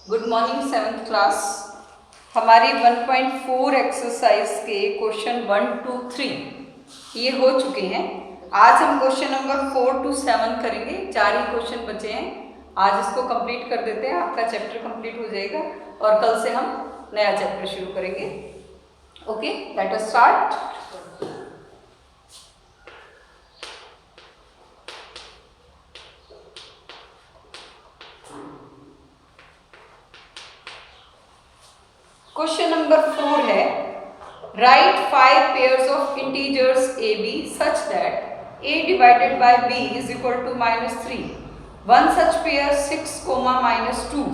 Good morning 7th class. हमारी 1.4 exercise के question 1 to 3 ये हो चुके हैं। आज हम क्वेश्चन नंबर 4 to 7 करेंगे। 4 ही क्वेश्चन बचे हैं। आज इसको कंप्लीट कर देते हैं, आपका चैप्टर कंप्लीट हो जाएगा और कल से हम नया चैप्टर शुरू करेंगे। Okay, let us start. Question number 4 है, write 5 pairs of integers a b such that a divided by b is equal to -3. One such pair 6, -2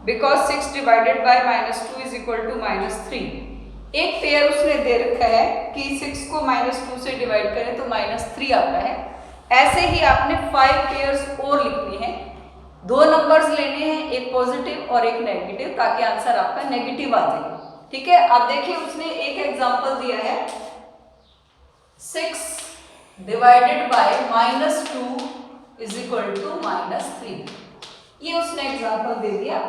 because 6 divided by -2 is equal to -3. एक pair उसने दे रखा है कि 6 को -2 से divide करें तो -3 आता है। ऐसे ही आपने 5 पेयर्स और लिखने हैं। दो नंबर्स लेने हैं, एक पॉजिटिव और एक नेगेटिव, ताकि आंसर आपका नेगेटिव आ जाए। ठीक है, अब देखिए उसने एक एग्जांपल दिया है 6 divided by -2 is equal to -3। ये उसने एग्जांपल दे दिया।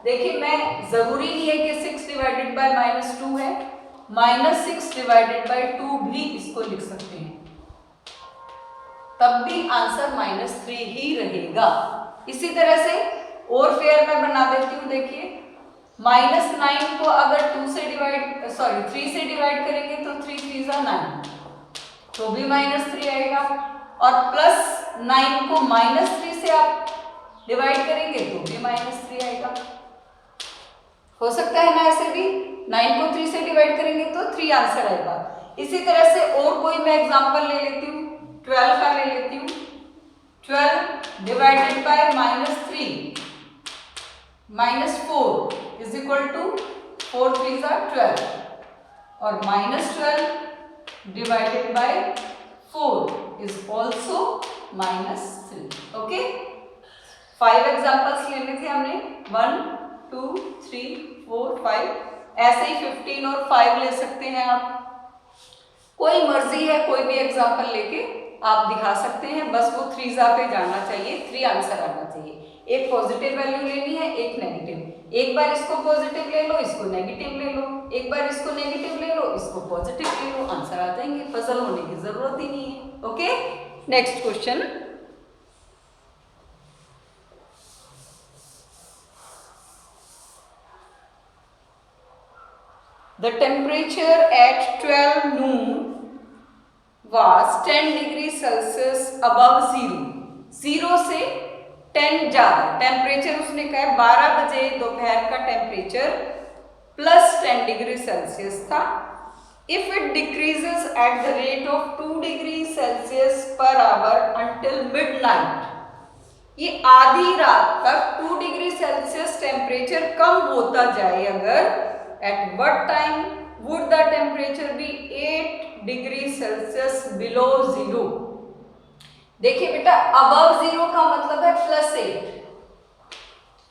देखिए मैं जरूरी नहीं है कि 6 डिवाइडेड बाय -2 है, -6 डिवाइडेड बाय 2 भी इसको लिख सकते हैं, तब भी आंसर -3 ही रहेगा। इसी तरह से और पेयर में बना देती हूँ। देखिए -9 को अगर 3 से डिवाइड करेंगे तो 3 3 9, तो भी -3 आएगा। और +9 को -3 से आप डिवाइड करेंगे तो भी -3 आएगा। हो सकता है ना ऐसे भी, 9 को 3 से डिवाइड करेंगे तो 3 आंसर आएगा। इसी तरह से और कोई मैं एग्जांपल ले लेती हूँ, 12 का ले लेती हूँ। 12 divided by -3 -4 is equal to 4 3 12, और -12 divided by 4 is also -3। Okay, 5 examples लेने थे हमने, 1 2 3 4 5। ऐसे ही 15 और 5 ले सकते हैं आप। कोई मर्जी है, कोई भी एग्जांपल लेके आप दिखा सकते हैं। बस वो 3 पे जाना चाहिए, 3 आंसर आना चाहिए। एक पॉजिटिव वैल्यू लेनी है, एक नेगेटिव। एक बार इसको पॉजिटिव ले लो, इसको नेगेटिव ले लो, एक बार इसको नेगेटिव ले लो, इसको पॉजिटिव ले लो, आंसर आ जाएंगे। पजल होने की जरूरत ही नहीं है। Okay, next question. The temperature at 12 noon was 10 degree Celsius above 0 से 10 ज्यादा। टेम्परेचर उसने कहा है 12 बजे दोपहर का टेम्परेचर +10 डिग्री सेल्सियस था। If it decreases at the rate of 2 degree Celsius per hour until midnight, ये आधी रात तक 2 डिग्री सेल्सियस टेम्परेचर कम होता जाए अगर, at what time would the temperature be 8 degree Celsius below 0। देखिए बेटा, अबव 0 का मतलब है +8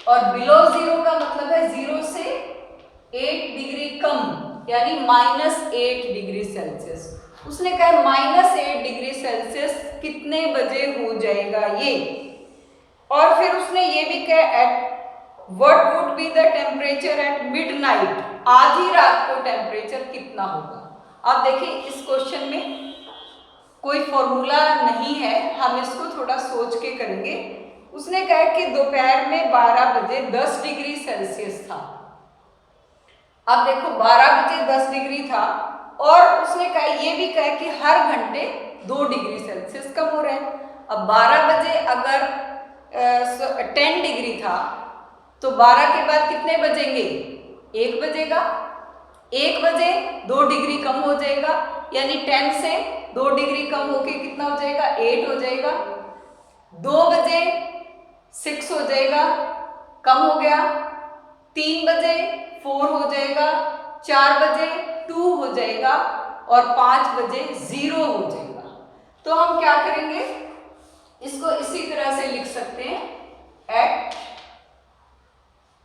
और बिलो 0 का मतलब है 0 से 8 डिग्री कम, यानी -8 डिग्री सेल्सियस। उसने कहा -8 डिग्री सेल्सियस कितने बजे हो जाएगा ये। और फिर उसने ये भी कहा eight What would be the temperature at midnight, आधी रात को टेम्परेचर कितना होगा। अब देखिए इस क्वेश्चन में कोई फॉर्मूला नहीं है, हम इसको थोड़ा सोच के करेंगे। उसने कहा कि दोपहर में 12 बजे 10 डिग्री सेल्सियस था। अब देखो 12 बजे 10 डिग्री था, और उसने कहा ये भी कहा कि हर घंटे 2 डिग्री सेल्सियस कम हो रहा है। अब 12 बजे अगर 10 डिग्री था तो 12 के बाद कितने बजेंगे, 1 बजेगा। 1 बजे 2 डिग्री कम हो जाएगा, यानी 10 से 2 डिग्री कम होके कितना हो जाएगा, 8 हो जाएगा। 2 बजे 6 हो जाएगा, कम हो गया। 3 बजे 4 हो जाएगा, 4 बजे 2 हो जाएगा, और 5 बजे 0 हो जाएगा। तो हम क्या करेंगे, इसको इसी तरह से लिख सकते हैं, एट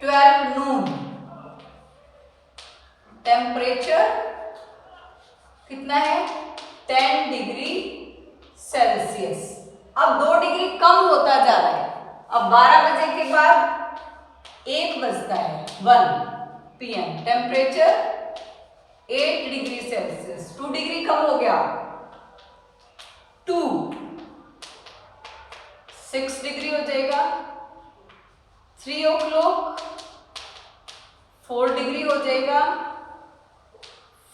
12 नून टेम्परेचर कितना है, 10 डिग्री सेल्सियस। अब 2 डिग्री कम होता जा रहा है। अब 12 बजे के बाद 1 बजता है 1 PM, temperature 8 degree Celsius, 2 degree कम हो गया 2, 6 डिग्री हो जाएगा, 3 o'clock 4 डिग्री हो जाएगा,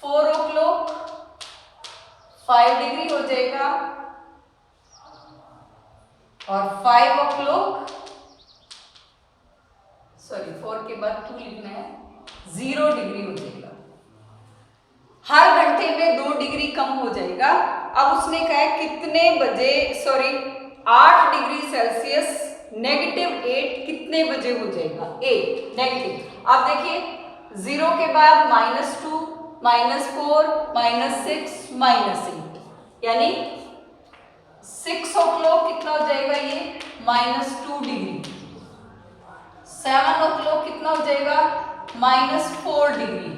4 o'clock 5 डिग्री हो जाएगा, और 5 o'clock, सॉरी 4 के बाद 2 लिखना है, 0 डिग्री हो जाएगा। हर घंटे में 2 डिग्री कम हो जाएगा। अब उसने कहा है कितने बजे, सॉरी 8 डिग्री सेल्सियस -8 कितने बजे हो जाएगा, 8 नेगेटिव। अब देखिए 0 के बाद -2, -4, -6, -8, यानी 6 o'clock कितना हो जाएगा ये -2 डिग्री, 7 o'clock कितना हो जाएगा -4 डिग्री,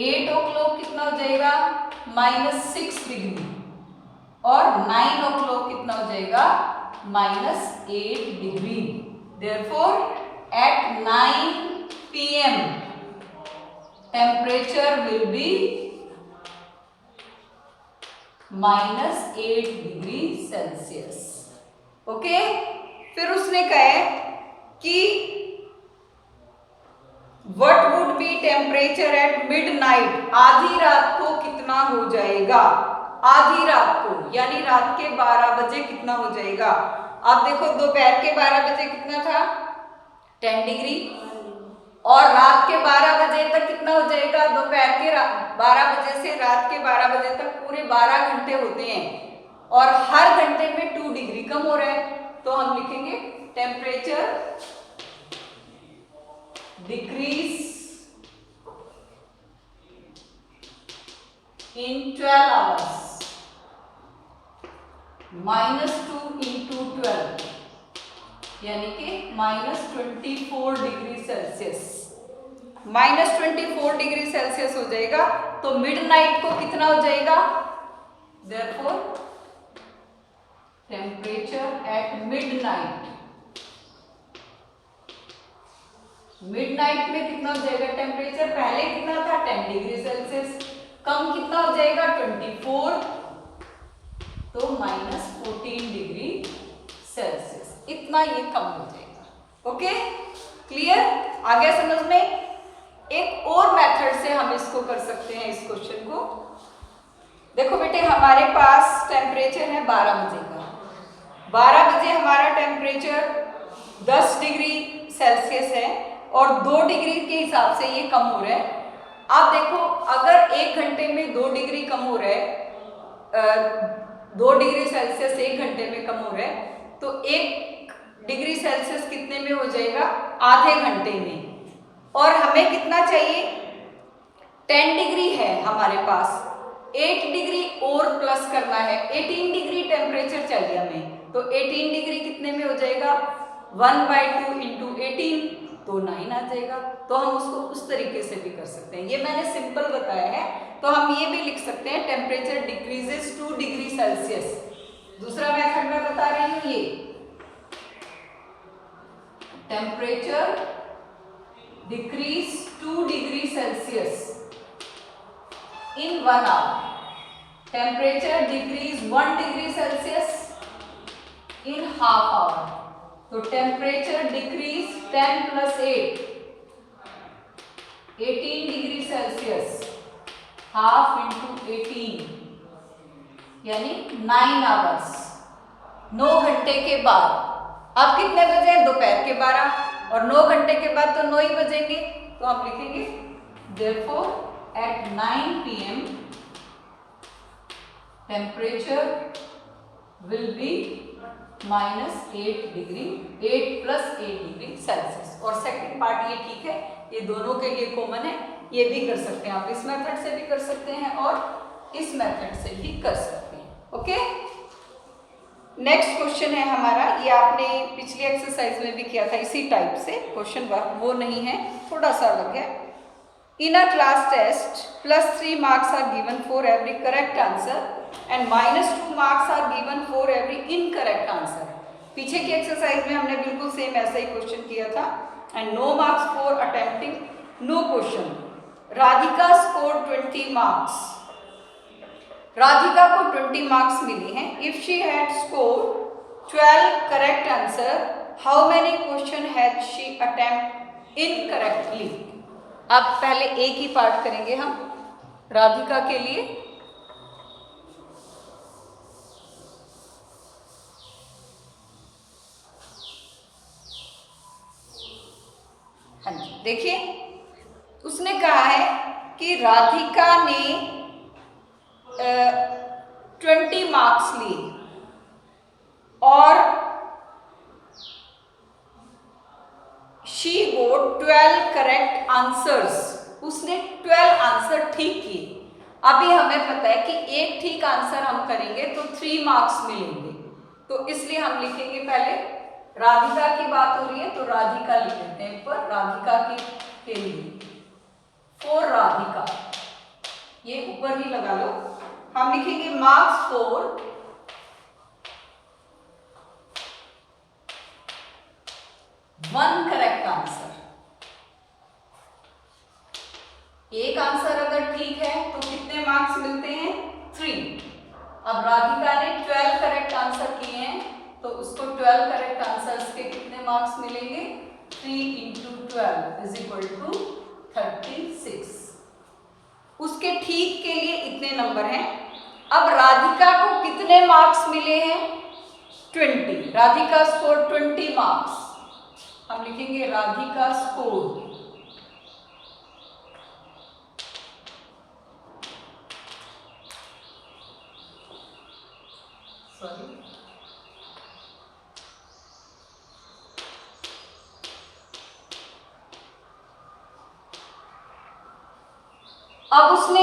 8 o'clock कितना हो जाएगा -6 डिग्री, और 9 o'clock कितना हो जाएगा -8 degree. Therefore, at 9 PM, temperature will be -8 degree Celsius. Okay, फिर उसने कहा है कि What would be temperature at midnight, आधी रात को कितना हो जाएगा, आधी रात को यानी रात के 12 बजे कितना हो जाएगा। अब देखो दोपहर के 12 बजे कितना था 10 डिग्री, और रात के 12 बजे तक कितना हो जाएगा, दोपहर के 12 बजे से रात के 12 बजे तक पूरे 12 घंटे होते हैं, और हर घंटे में 2 डिग्री कम हो रहा है। तो हम लिखेंगे temperature decrease in 12 hours, -2 into 12 यानी कि -24 डिग्री सेल्सियस, -24 डिग्री सेल्सियस हो जाएगा। तो मिडनाइट को कितना हो जाएगा, therefore temperature at midnight, midnight में कितना हो जाएगा टेम्परेचर, पहले कितना था 10 डिग्री सेल्सियस, कम कितना हो जाएगा 24, तो -14 डिग्री सेल्सियस, इतना ये कम हो जाएगा। ओके, क्लियर, आ गया समझ में। एक और मेथड से हम इसको कर सकते हैं, इस क्वेश्चन को देखो बेटे, हमारे पास टेम्परेचर है 12 बजे का, 12 बजे हमारा टेम्परेचर 10 डिग्री सेल्सियस है, और 2 डिग्री के हिसाब से ये कम हो रहा है। आप देखो अगर 1 घंटे में 2 डिग्री कम हो रहा है, 2 डिग्री सेल्सियस 1 घंटे में कम हो रहा है, तो 1 डिग्री सेल्सियस कितने में हो जाएगा, आधे घंटे में। और हमें कितना चाहिए, 10 डिग्री है हमारे पास, 8 डिग्री और प्लस करना है, 18 डिग्री टेम्परेचर चाहिए हमें। तो 18 डिग्री कितने में हो जाएगा, 1/2 इंटू 18, तो 9 आ जाएगा। तो हम उसको उस तरीके से भी कर सकते हैं, ये मैंने सिंपल बताया है। तो हम ये भी लिख सकते हैं टेम्परेचर डिक्रीजेस 2 डिग्री सेल्सियस। दूसरा मेथड मैं बता रही हूँ, ये temperature decrease 2 degree Celsius in 1 hour, temperature decrease 1 degree Celsius in half hour, तो temperature decrease 10 plus 8, 18 degree Celsius, half into 18 यानी 9 hours, 9 घंटे के बाद। अब कितने बजे, दोपहर के 12, और 9 घंटे के बाद तो 9 ही बजेंगे, तो आप लिखेंगे therefore at 9 PM temperature will be -8 degree, 8 + 8 degree Celsius. और सेकंड पार्ट ये ठीक है, ये दोनों के लिए कॉमन है, ये भी कर सकते हैं आप, इस मेथड से भी कर सकते हैं और इस मेथड से भी कर सकते हैं। ओके, नेक्स्ट क्वेश्चन है हमारा, ये आपने पिछली एक्सरसाइज में भी किया था इसी टाइप से क्वेश्चन, वो नहीं है, थोड़ा सा अलग है। In a class test, +3 marks are given for every correct answer and -2 marks are given for every incorrect answer. पीछे की एक्सरसाइज में हमने बिल्कुल सेम ऐसा ही क्वेश्चन किया था, and no marks for attempting no question. Radhika scored 20 marks. Radhika को 20 marks मिले हैं. If she had scored 12 correct answer, how many question had she attempt incorrectly? अब पहले एक ही पार्ट करेंगे हम राधिका के लिए. हाँ जी, देखिए उसने कहा है कि राधिका ने 20 मार्क्स लिए और शी गोट 12 करेक्ट आंसर्स. उसने 12 आंसर ठीक किए. अभी हमें पता है कि एक ठीक आंसर हम करेंगे तो 3 मार्क्स मिलेंगे, तो इसलिए हम लिखेंगे पहले राधिका की बात हो रही है तो राधिका लिख लेते हैं पर राधिका के लिए फॉर राधिका, ये ऊपर ही लगा लो. हम लिखेंगे marks for one correct answer. एक आंसर अगर ठीक है तो कितने मार्क्स मिलते हैं? 3. अब राधिका ने 12 करेक्ट आंसर किए हैं तो उसको 12 करेक्ट आंसर्स के कितने मार्क्स मिलेंगे? 3 into 12 is equal to 36. उसके ठीक के लिए इतने नंबर हैं. अब राधिका को कितने मार्क्स मिले हैं? 20. Radhika score 20 marks. हम लिखेंगे राधिका स्कोर अब उसने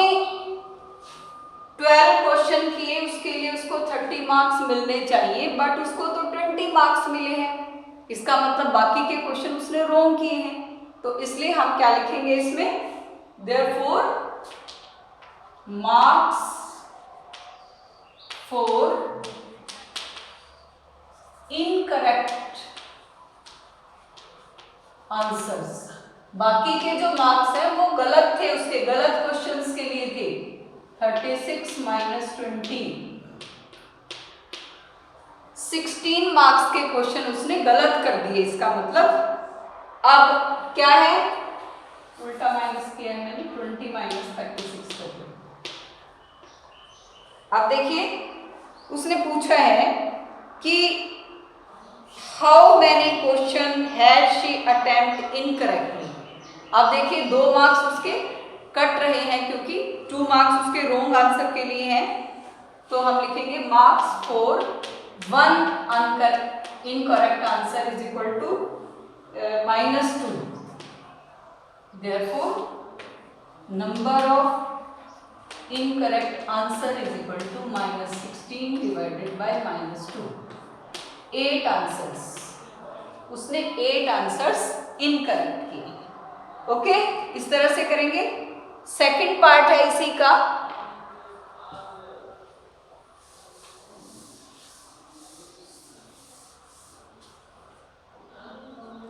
12 क्वेश्चन किए, उसके लिए उसको 30 मार्क्स मिलने चाहिए, बट उसको तो 20 मार्क्स मिले हैं. इसका मतलब बाकी के क्वेश्चन उसने रॉन्ग किए हैं. तो इसलिए हम क्या लिखेंगे इसमें? Therefore marks for incorrect answers. बाकी के जो मार्क्स हैं वो गलत थे, उसके गलत क्वेश्चंस के लिए थे. 36 minus 20, 16 मार्क्स के क्वेश्चन उसने गलत कर दिए. इसका मतलब अब क्या है? उल्टा माइनस किया है मैंने. 20 minus 36 कर दिया. अब देखिए उसने पूछा है कि how many question had she attempt incorrectly. अब देखिए 2 मार्क्स उसके कट रहे हैं क्योंकि 2 मार्क्स उसके रॉन्ग आंसर के लिए हैं. तो हम लिखेंगे marks for one incorrect answer is equal to -2. Therefore number of incorrect answer is equal to -16 divided by -2. 8 answers. उसने 8 आंसर्स इनकरेक्ट किए. ओके, इस तरह से करेंगे. सेकंड पार्ट है इसी का.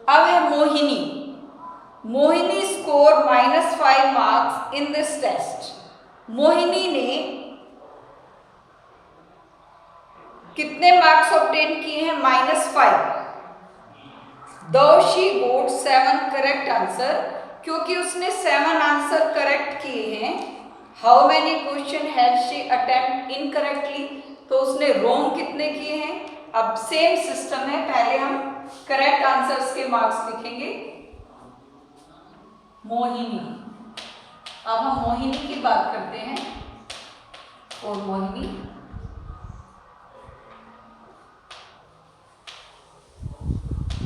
अब है Mohini. Mohini score -5 marks in this test. Mohini ने कितने मार्क्स ऑब्टेन किए हैं? -5. दो शी गोट 7 करेक्ट आंसर. क्योंकि उसने 7 आंसर करेक्ट किए हैं. How many question had she attempt incorrectly. तो उसने रॉन्ग कितने किए हैं? अब सेम सिस्टम है. पहले हम करेक्ट आंसर्स के मार्क्स लिखेंगे. मोहिनी. अब हम मोहिनी की बात करते हैं. और Mohini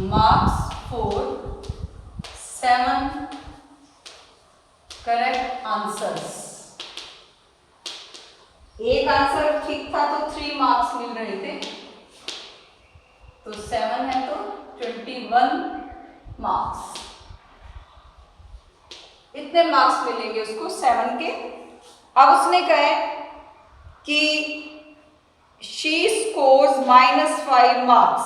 marks for 7 correct answers. एक आंसर ठीक था तो 3 मार्क्स मिल रहे थे. तो 7 है तो 21 मार्क्स. इतने मार्क्स मिलेंगे उसको 7 के. अब उसने कहा है कि शी स्कोर्स -5 मार्क्स.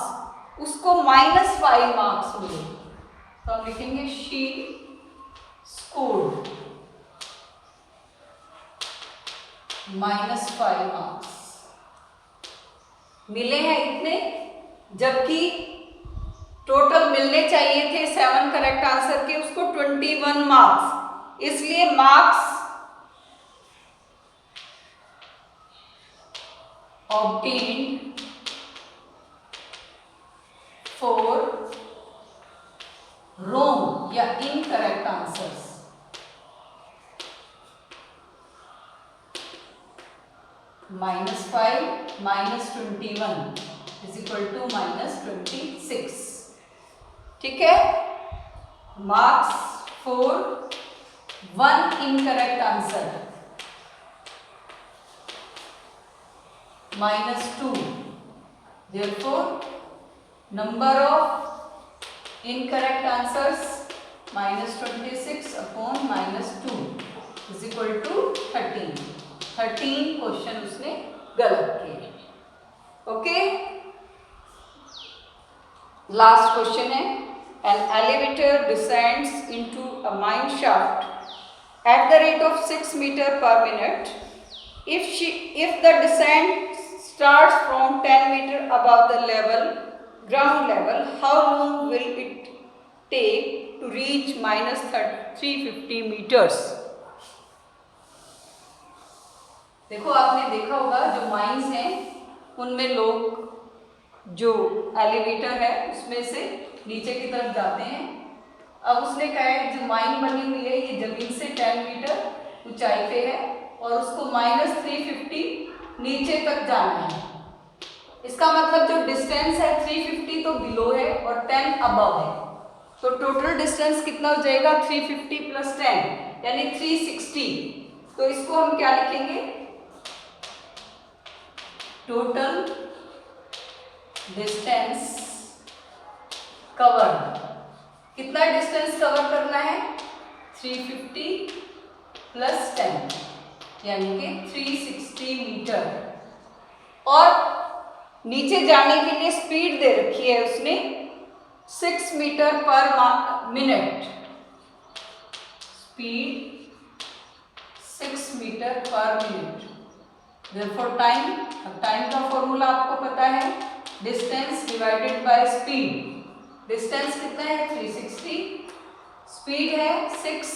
उसको -5 मार्क्स मिले. तो हम लिखेंगे शी स्कोर्ड -5 मार्क्स। मिले हैं इतने, जबकि टोटल मिलने चाहिए थे 7 करेक्ट आंसर के उसको 21 मार्क्स। इसलिए मार्क्स obtained for wrong या incorrect answers -5 -21 is equal to -26। ठीक है, marks for 1 incorrect answer -2। therefore number of incorrect answers -26 upon -2 is equal to 13। 13 question उसने गलत किए। ओके, लास्ट क्वेश्चन है, an elevator descends into a mine shaft at the rate of 6 meter per minute. If the descent starts from 10 meter above the ground level, how long will it take to reach -350 meters? देखो, आपने देखा होगा जो mines हैं उनमें लोग जो elevator है उसमें से नीचे की तरफ जाते हैं। अब उसने कहा है जो माइन बनी हुई है ये जमीन से 10 मीटर ऊंचाई पे है और उसको -350 नीचे तक जाना है। इसका मतलब जो डिस्टेंस है 350 तो बिलो है और 10 अबव है, तो टोटल डिस्टेंस कितना हो जाएगा 350 + 10 यानी 360। तो इसको हम क्या लिखेंगे, टोटल डिस्टेंस कवर्ड। कितना डिस्टेंस कवर करना है 350 + 10 यानी कि 360 मीटर। और नीचे जाने के लिए स्पीड दे रखी है उसने 6 meter per minute, speed 6 meter per minute. therefore time, अब टाइम का फॉर्मूला आपको पता है, distance divided by speed. Distance कितना है 360, स्पीड है 6,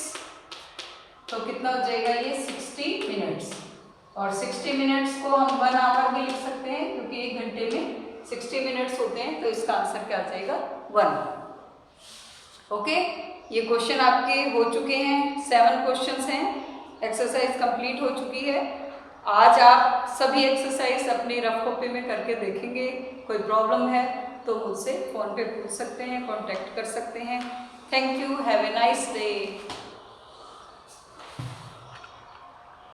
तो कितना हो जाएगा ये 60 मिनट्स। और 60 मिनट्स को हम 1 आवर भी लिख सकते हैं क्योंकि 1 घंटे में 60 मिनट्स होते हैं, तो इसका आंसर क्या आ जाएगा 1। ओके, ये क्वेश्चन आपके हो चुके हैं, 7 क्वेश्चंस हैं, एक्सरसाइज कंप्लीट हो चुकी है। आज आप सभी एक्सरसाइज अपनी रफ कॉपी में करके देखेंगे। कोई प्रॉब्लम है तो मुझसे फ़ोन पे पूछ सकते हैं, कांटेक्ट कर सकते हैं। Thank you, have a nice day.